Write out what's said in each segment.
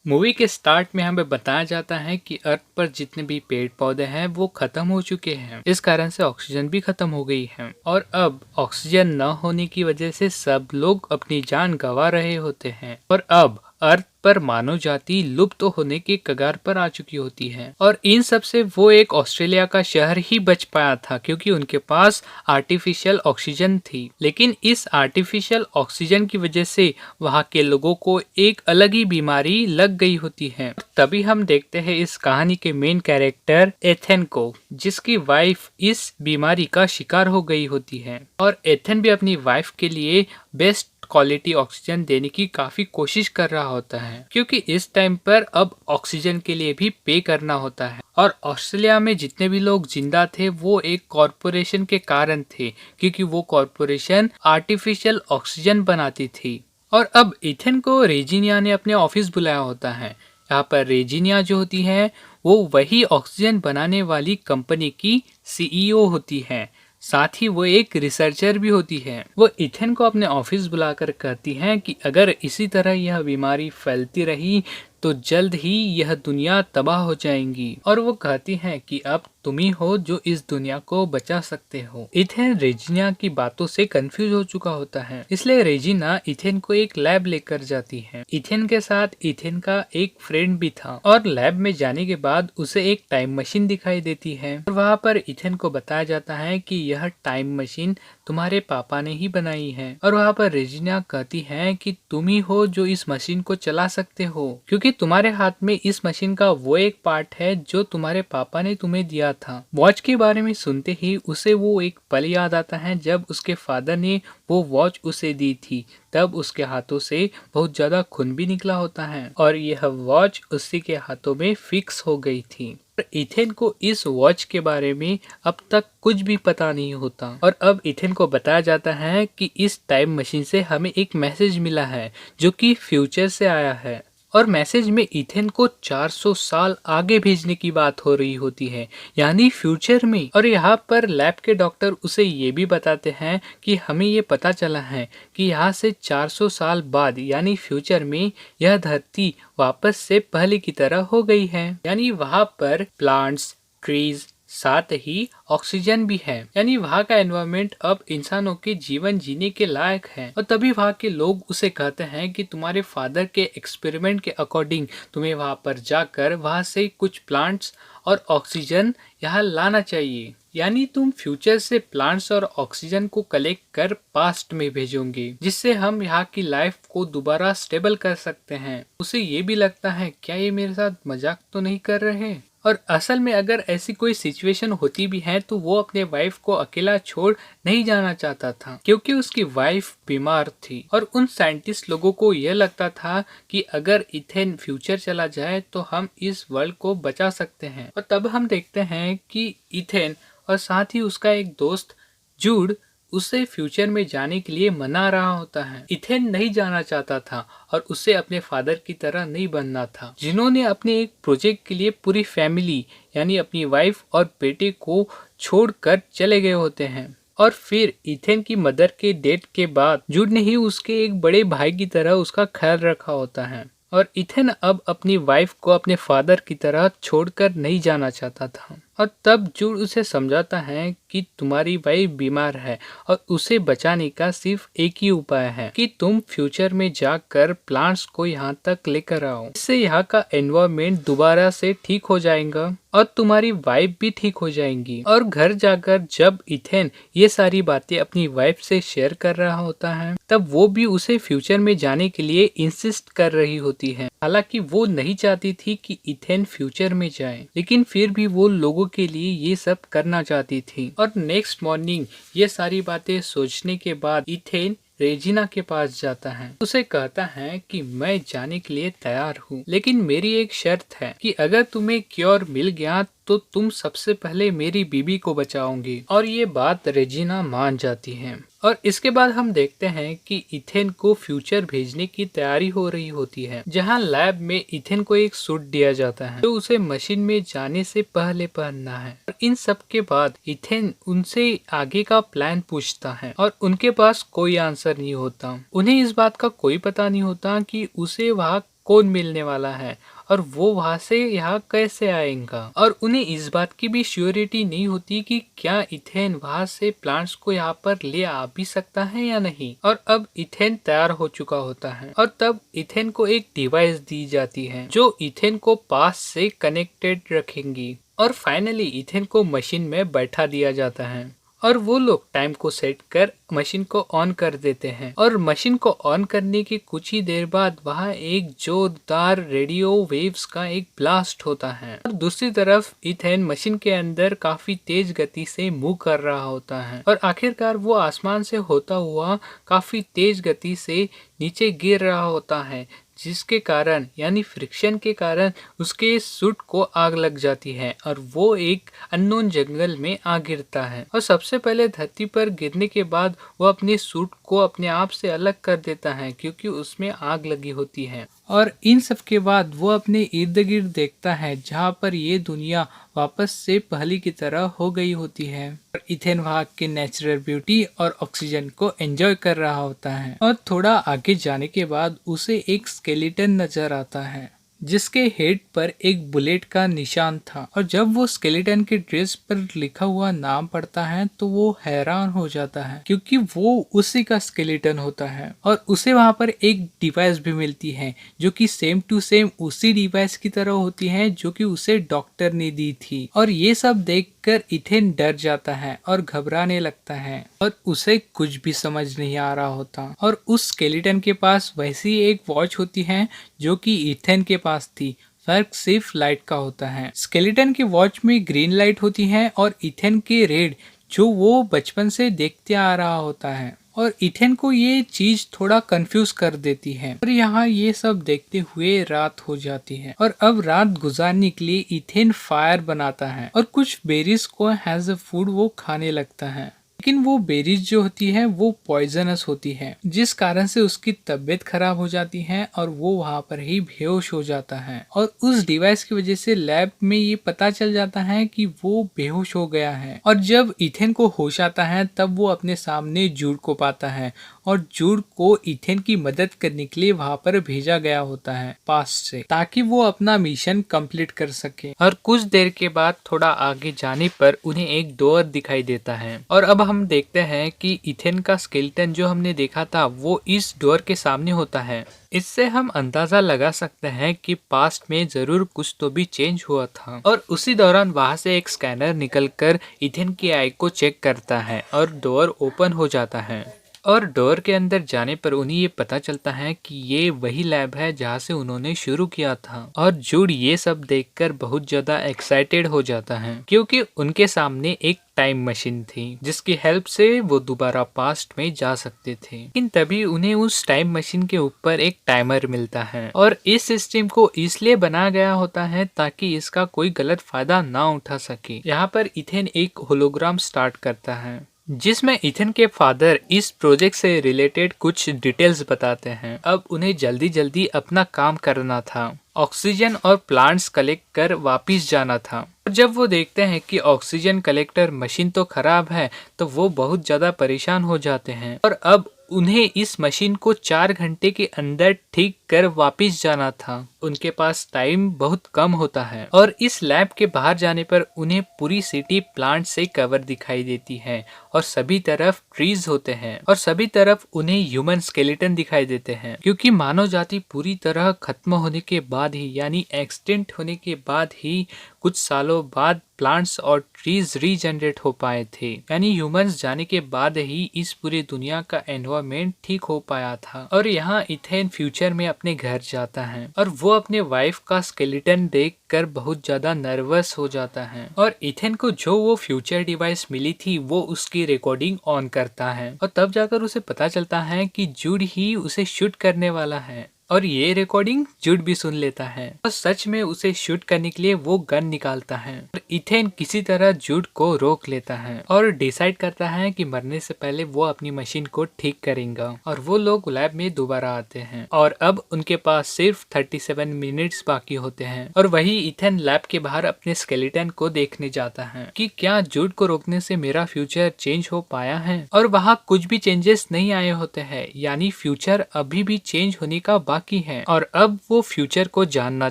Movie के start में हमें बताया जाता है कि अर्थ पर जितने भी पेड़ पौधे हैं वो खत्म हो चुके हैं। इस कारण से ऑक्सीजन भी खत्म हो गई है और अब ऑक्सीजन न होने की वजह से सब लोग अपनी जान गंवा रहे होते हैं और अब अर्थ पर मानव जाति लुप्त तो होने के कगार पर आ चुकी होती है। और इन सब से वो एक ऑस्ट्रेलिया का शहर ही बच पाया था क्योंकि उनके पास आर्टिफिशियल ऑक्सीजन थी। लेकिन इस आर्टिफिशियल ऑक्सीजन की वजह से वहाँ के लोगों को एक अलग ही बीमारी लग गई होती है। तभी हम देखते हैं इस कहानी के मेन कैरेक्टर एथेन को, जिसकी वाइफ इस बीमारी का शिकार हो गई होती है और एथेन भी अपनी वाइफ के लिए बेस्ट क्वालिटी ऑक्सीजन देने की काफी कोशिश कर रहा होता है क्योंकि इस टाइम पर अब ऑक्सीजन के लिए भी पे करना होता है। और ऑस्ट्रेलिया में जितने भी लोग जिंदा थे वो एक कॉरपोरेशन के कारण थे क्योंकि वो कॉरपोरेशन आर्टिफिशियल ऑक्सीजन बनाती थी। और अब इथेन को रेजिनिया ने अपने ऑफिस बुलाया होता है। यहाँ पर रेजिनिया जो होती है वो वही ऑक्सीजन बनाने वाली कंपनी की सीईओ होती है, साथ ही वो एक रिसर्चर भी होती है। वो इथेन को अपने ऑफिस बुलाकर कहती है कि अगर इसी तरह यह बीमारी फैलती रही तो जल्द ही यह दुनिया तबाह हो जाएगी। और वो कहती है कि अब तुम ही हो जो इस दुनिया को बचा सकते हो। इथेन रेजिना की बातों से कंफ्यूज हो चुका होता है, इसलिए रेजिना इथेन को एक लैब लेकर जाती है। इथेन के साथ इथेन का एक फ्रेंड भी था और लैब में जाने के बाद उसे एक टाइम मशीन दिखाई देती है और वहाँ पर इथेन को बताया जाता है कि यह टाइम मशीन तुम्हारे पापा ने ही बनाई है। और वहाँ पर रेजिना कहती है कि तुम ही हो जो इस मशीन को चला सकते हो क्योंकि तुम्हारे हाथ में इस मशीन का वो एक पार्ट है जो तुम्हारे पापा ने तुम्हें दिया था। वॉच के बारे में सुनते ही उसे वो एक पल याद आता है जब उसके फादर ने वो वॉच उसे दी थी। तब उसके हाथों से बहुत ज्यादा खून भी निकला होता है और यह वॉच उसी के हाथों में फिक्स हो गई थी। इथेन को इस वॉच के बारे में अब तक कुछ भी पता नहीं होता और अब इथेन को बताया जाता है कि इस टाइम मशीन से हमें एक मैसेज मिला है जो कि फ्यूचर से आया है और मैसेज में इथेन को 400 साल आगे भेजने की बात हो रही होती है, यानी फ्यूचर में। और यहाँ पर लैब के डॉक्टर उसे ये भी बताते हैं कि हमें ये पता चला है कि यहाँ से 400 साल बाद यानी फ्यूचर में यह धरती वापस से पहले की तरह हो गई है, यानी वहाँ पर प्लांट्स, ट्रीज, साथ ही ऑक्सीजन भी है, यानी वहाँ का एनवायरनमेंट अब इंसानों के जीवन जीने के लायक है। और तभी वहाँ के लोग उसे कहते हैं कि तुम्हारे फादर के एक्सपेरिमेंट के अकॉर्डिंग तुम्हें वहाँ पर जाकर वहाँ से कुछ प्लांट्स और ऑक्सीजन यहाँ लाना चाहिए, यानी तुम फ्यूचर से प्लांट्स और ऑक्सीजन को कलेक्ट कर पास्ट में भेजोगे जिससे हम यहाँ की लाइफ को दोबारा स्टेबल कर सकते हैं। उसे ये भी लगता है क्या ये मेरे साथ मजाक तो नहीं कर रहे। और असल में अगर ऐसी कोई सिचुएशन होती भी है तो वो अपने वाइफ को अकेला छोड़ नहीं जाना चाहता था क्योंकि उसकी वाइफ बीमार थी। और उन साइंटिस्ट लोगों को यह लगता था कि अगर इथेन फ्यूचर चला जाए तो हम इस वर्ल्ड को बचा सकते हैं। और तब हम देखते हैं कि इथेन और साथ ही उसका एक दोस्त जूड उसे फ्यूचर में जाने के लिए मना रहा होता है। इथेन नहीं जाना चाहता था और उसे अपने फादर की तरह नहीं बनना था, जिन्होंने अपने एक प्रोजेक्ट के लिए पूरी फैमिली यानी अपनी वाइफ और बेटे को छोड़कर चले गए होते हैं। और फिर इथेन की मदर के डेथ के बाद जूड ने ही उसके एक बड़े भाई की तरह उसका ख्याल रखा होता है और इथेन अब अपनी वाइफ को अपने फादर की तरह छोड़कर नहीं जाना चाहता था। और तब जूड उसे समझाता है कि तुम्हारी वाइफ बीमार है और उसे बचाने का सिर्फ एक ही उपाय है कि तुम फ्यूचर में जाकर प्लांट्स को यहाँ तक लेकर आओ। इससे यहाँ का एनवायरनमेंट दोबारा से ठीक हो जाएगा और तुम्हारी वाइफ भी ठीक हो जाएंगी। और घर जाकर जब इथेन ये सारी बातें अपनी वाइफ से शेयर कर रहा होता है तब वो भी उसे फ्यूचर में जाने के लिए इंसिस्ट कर रही होती है। हालांकि वो नहीं चाहती थी कि इथेन फ्यूचर में जाए, लेकिन फिर भी वो लोगों के लिए ये सब करना चाहती थी। और नेक्स्ट मॉर्निंग ये सारी बातें सोचने के बाद इथेन रेजिना के पास जाता है। उसे कहता है कि मैं जाने के लिए तैयार हूँ, लेकिन मेरी एक शर्त है कि अगर तुम्हें क्योर मिल गया तो तुम सबसे पहले मेरी बीबी को बचाओगे। और ये बात रेजिना मान जाती है। और इसके बाद हम देखते हैं कि इथेन को फ्यूचर भेजने की तैयारी हो रही होती है, जहां लैब में इथेन को एक सूट दिया जाता है जो उसे मशीन में जाने से पहले पहनना है। और इन सब के बाद इथेन उनसे आगे का प्लान पूछता है और उनके पास कोई आंसर नहीं होता। उन्हें इस बात का कोई पता नहीं होता कि उसे वहाँ कौन मिलने वाला है और वो वहां से यहाँ कैसे आएगा। और उन्हें इस बात की भी श्योरिटी नहीं होती कि क्या इथेन वहां से प्लांट्स को यहाँ पर ले आ भी सकता है या नहीं। और अब इथेन तैयार हो चुका होता है और तब इथेन को एक डिवाइस दी जाती है जो इथेन को पास से कनेक्टेड रखेंगी। और फाइनली इथेन को मशीन में बैठा दिया जाता है और वो लोग टाइम को सेट कर मशीन को ऑन कर देते हैं। और मशीन को ऑन करने की कुछ ही देर बाद वहाँ एक जोरदार रेडियो वेव्स का एक ब्लास्ट होता है और दूसरी तरफ इथेन मशीन के अंदर काफी तेज गति से मूव कर रहा होता है और आखिरकार वो आसमान से होता हुआ काफी तेज गति से नीचे गिर रहा होता है, जिसके कारण यानी फ्रिक्शन के कारण उसके सूट को आग लग जाती है और वो एक अननोन जंगल में आ गिरता है। और सबसे पहले धरती पर गिरने के बाद वो अपने सूट को अपने आप से अलग कर देता है क्योंकि उसमें आग लगी होती है। और इन सब के बाद वो अपने इर्द गिर्द देखता है जहाँ पर ये दुनिया वापस से पहले की तरह हो गई होती है और इथेन वहाँ के नेचुरल ब्यूटी और ऑक्सीजन को एंजॉय कर रहा होता है। और थोड़ा आगे जाने के बाद उसे एक स्केलेटन नजर आता है जिसके हेड पर एक बुलेट का निशान था और जब वो स्केलेटन के ड्रेस पर लिखा हुआ नाम पढ़ता है तो वो हैरान हो जाता है क्योंकि वो उसी का स्केलेटन होता है। और उसे वहाँ पर एक डिवाइस भी मिलती है जो कि सेम टू सेम उसी डिवाइस की तरह होती है जो कि उसे डॉक्टर ने दी थी। और ये सब देखकर इथेन डर जाता है और घबराने लगता है और उसे कुछ भी समझ नहीं आ रहा होता। और उस स्केलेटन के पास वैसी एक वॉच होती है जो कि इथेन के पास थी, फर्क सिर्फ लाइट का होता है। स्केलेटन की वॉच में ग्रीन लाइट होती है और इथेन के रेड जो वो बचपन से देखते आ रहा होता है। और इथेन को ये चीज थोड़ा कंफ्यूज कर देती है और यहाँ ये सब देखते हुए रात हो जाती है। और अब रात गुजारने के लिए इथेन फायर बनाता है और कुछ बेरीज को एज अ फूड वो खाने लगता है, लेकिन वो बेरीज जो होती है वो पॉइजनस होती है जिस कारण से उसकी तबीयत खराब हो जाती है और वो वहाँ पर ही बेहोश हो जाता है। और उस डिवाइस की वजह से लैब में ये पता चल जाता है कि वो बेहोश हो गया है। और जब इथेन को होश आता है तब वो अपने सामने जूड को पाता है और जूड को इथेन की मदद करने के लिए वहाँ पर भेजा गया होता है पास्ट से, ताकि वो अपना मिशन कंप्लीट कर सके। और कुछ देर के बाद थोड़ा आगे जाने पर उन्हें एक डोर दिखाई देता है और अब हम देखते हैं कि इथेन का स्केलेटन जो हमने देखा था वो इस डोर के सामने होता है। इससे हम अंदाजा लगा सकते हैं कि पास्ट में जरूर कुछ तो भी चेंज हुआ था। और उसी दौरान वहां से एक स्कैनर निकलकर इथेन की आई को चेक करता है और डोर ओपन हो जाता है। और डोर के अंदर जाने पर उन्हें ये पता चलता है कि ये वही लैब है जहाँ से उन्होंने शुरू किया था। और जूड ये सब देखकर बहुत ज्यादा एक्साइटेड हो जाता है क्योंकि उनके सामने एक टाइम मशीन थी जिसकी हेल्प से वो दोबारा पास्ट में जा सकते थे। लेकिन तभी उन्हें उस टाइम मशीन के ऊपर एक टाइमर मिलता है और इस सिस्टम को इसलिए बनाया गया होता है ताकि इसका कोई गलत फायदा ना उठा सके। यहाँ पर इथेन एक होलोग्राम स्टार्ट करता है जिसमें इथेन के फादर इस प्रोजेक्ट से रिलेटेड कुछ डिटेल्स बताते हैं। अब उन्हें जल्दी जल्दी अपना काम करना था, ऑक्सीजन और प्लांट्स कलेक्ट कर वापिस जाना था। जब वो देखते हैं कि ऑक्सीजन कलेक्टर मशीन तो खराब है तो वो बहुत ज्यादा परेशान हो जाते हैं और अब उन्हें इस मशीन को 4 घंटे के अंदर ठीक कर वापिस जाना था। उनके पास टाइम बहुत कम होता है और इस लैब के बाहर जाने पर उन्हें पूरी सिटी प्लांट से कवर दिखाई देती है और सभी तरफ ट्रीज होते हैं और सभी तरफ उन्हें ह्यूमन स्केलेटन दिखाई देते हैं क्योंकि मानव जाति पूरी तरह खत्म होने के बाद ही यानी एक्सटिंक्ट होने के बाद ही कुछ सालों बाद प्लांट्स और ट्रीज रीजनरेट हो पाए थे, यानी ह्यूमंस जाने के बाद ही इस पूरी दुनिया का एनवायरनमेंट ठीक हो पाया था। और यहाँ इथेन फ्यूचर में अपने घर जाता है और वो अपने वाइफ का स्केलेटन देखकर बहुत ज्यादा नर्वस हो जाता है और इथेन को जो वो फ्यूचर डिवाइस मिली थी वो उसकी रिकॉर्डिंग ऑन करता है और तब जाकर उसे पता चलता है कि जूड ही उसे शूट करने वाला है और ये रिकॉर्डिंग जूड भी सुन लेता है और सच में उसे शूट करने के लिए वो गन निकालता है और इथेन किसी तरह जूड को रोक लेता है और डिसाइड करता है कि मरने से पहले वो अपनी मशीन को ठीक करेगा। और वो लोग लैब में दोबारा आते हैं और अब उनके पास सिर्फ 37 मिनट्स बाकी होते हैं और वही इथेन लैब के बाहर अपने स्केलेटन को देखने जाता है कि क्या जूड को रोकने से मेरा फ्यूचर चेंज हो पाया है। और वहाँ कुछ भी चेंजेस नहीं आए होते हैं, यानी फ्यूचर अभी भी चेंज होने का बाकी है और अब वो फ्यूचर को जानना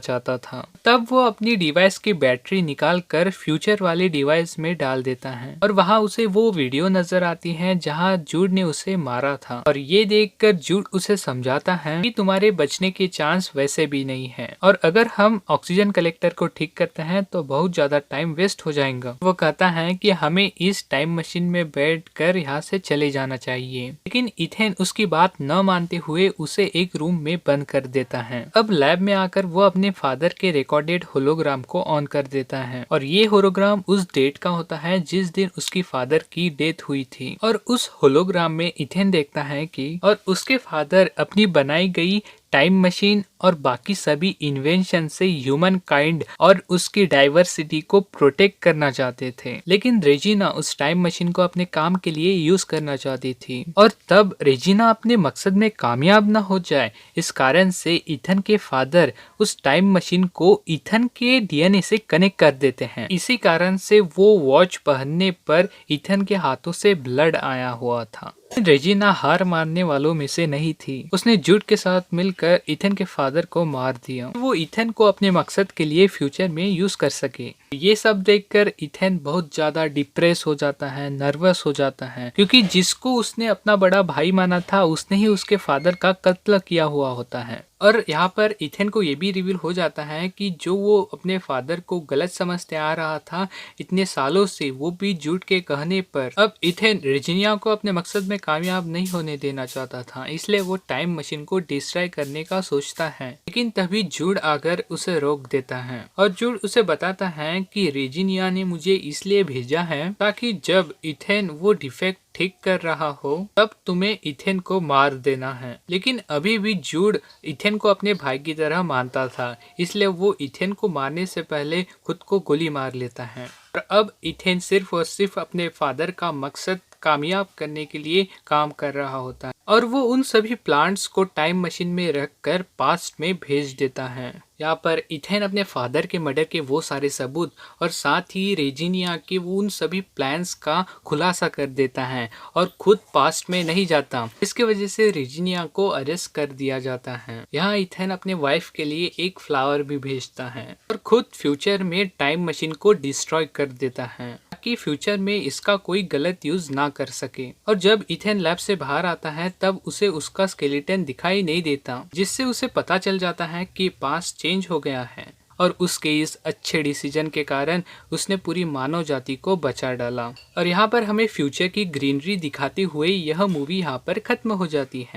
चाहता था। तब वो अपनी डिवाइस की बैटरी निकाल कर फ्यूचर वाली डिवाइस में डाल देता है और वहाँ उसे वो वीडियो नजर आती है जहाँ जूड ने उसे मारा था और ये देखकर जूड उसे समझाता है कि तुम्हारे बचने के चांस वैसे भी नहीं है और अगर हम ऑक्सीजन कलेक्टर को ठीक करते हैं तो बहुत ज्यादा टाइम वेस्ट हो जाएगा। वो कहता है कि हमें इस टाइम मशीन में बैठकर यहाँ से चले जाना चाहिए, लेकिन इथेन उसकी बात न मानते हुए उसे एक रूम में बंद कर देता है। अब लैब में आकर वो अपने फादर के रिकॉर्डेड होलोग्राम को ऑन कर देता है और ये होलोग्राम उस डेट का होता है जिस दिन उसकी फादर की डेथ हुई थी और उस होलोग्राम में इथेन देखता है कि और उसके फादर अपनी बनाई गई टाइम मशीन और बाकी सभी इन्वेंशन से ह्यूमन काइंड और उसकी डाइवर्सिटी को प्रोटेक्ट करना चाहते थे, लेकिन रेजिना उस टाइम मशीन को अपने काम के लिए यूज करना चाहती थी और तब रेजिना अपने मकसद में कामयाब न हो जाए इस कारण से इथन के फादर उस टाइम मशीन को इथन के डीएनए से कनेक्ट कर देते हैं। इसी कारण से वो वॉच पहनने पर इथन के हाथों से ब्लड आया हुआ था। रेजिना हार मानने वालों में से नहीं थी, उसने जूड के साथ मिलकर इथन के फादर को मार दिया, वो इथन को अपने मकसद के लिए फ्यूचर में यूज कर सके। ये सब देखकर इथन बहुत ज्यादा डिप्रेस हो जाता है, नर्वस हो जाता है, क्योंकि जिसको उसने अपना बड़ा भाई माना था उसने ही उसके फादर का कत्ल किया हुआ होता है। और यहाँ पर इथेन को ये भी रिवील हो जाता है कि जो वो अपने फादर को गलत समझते आ रहा था इतने सालों से, वो भी जूड के कहने पर अब इथेन रेजिनिया को अपने मकसद में कामयाब नहीं होने देना चाहता था, इसलिए वो टाइम मशीन को डिस्ट्रॉय करने का सोचता है। लेकिन तभी जूड आकर उसे रोक देता है और जूड उसे बताता है कि रेजिनिया ने मुझे इसलिए भेजा है ताकि जब इथेन वो डिफेक्ट ठीक कर रहा हो तब तुम्हें इथेन को मार देना है। लेकिन अभी भी जूड इथेन को अपने भाई की तरह मानता था, इसलिए वो इथेन को मारने से पहले खुद को गोली मार लेता है और अब इथेन सिर्फ और सिर्फ अपने फादर का मकसद कामयाब करने के लिए काम कर रहा होता है और वो उन सभी प्लांट्स को टाइम मशीन में रखकर पास्ट में भेज देता है। यहाँ पर इथेन अपने फादर के मर्डर के वो सारे सबूत और साथ ही रेजिनिया के वो उन सभी प्लान्स का खुलासा कर देता है और खुद पास्ट में नहीं जाता। इसके वजह से रेजिनिया को अरेस्ट कर दिया जाता है। यहाँ इथेन अपने वाइफ के लिए एक फ्लावर भी भेजता है और खुद फ्यूचर में टाइम मशीन को डिस्ट्रॉय कर देता है ताकि फ्यूचर में इसका कोई गलत यूज ना कर सके। और जब इथेन लैब से बाहर आता है तब उसे उसका स्केलेटन दिखाई नहीं देता, जिससे उसे पता चल जाता है कि पास्ट चेंज हो गया है और उसके इस अच्छे डिसीजन के कारण उसने पूरी मानव जाति को बचा डाला। और यहाँ पर हमें फ्यूचर की ग्रीनरी दिखाते हुए यह मूवी यहाँ पर खत्म हो जाती है।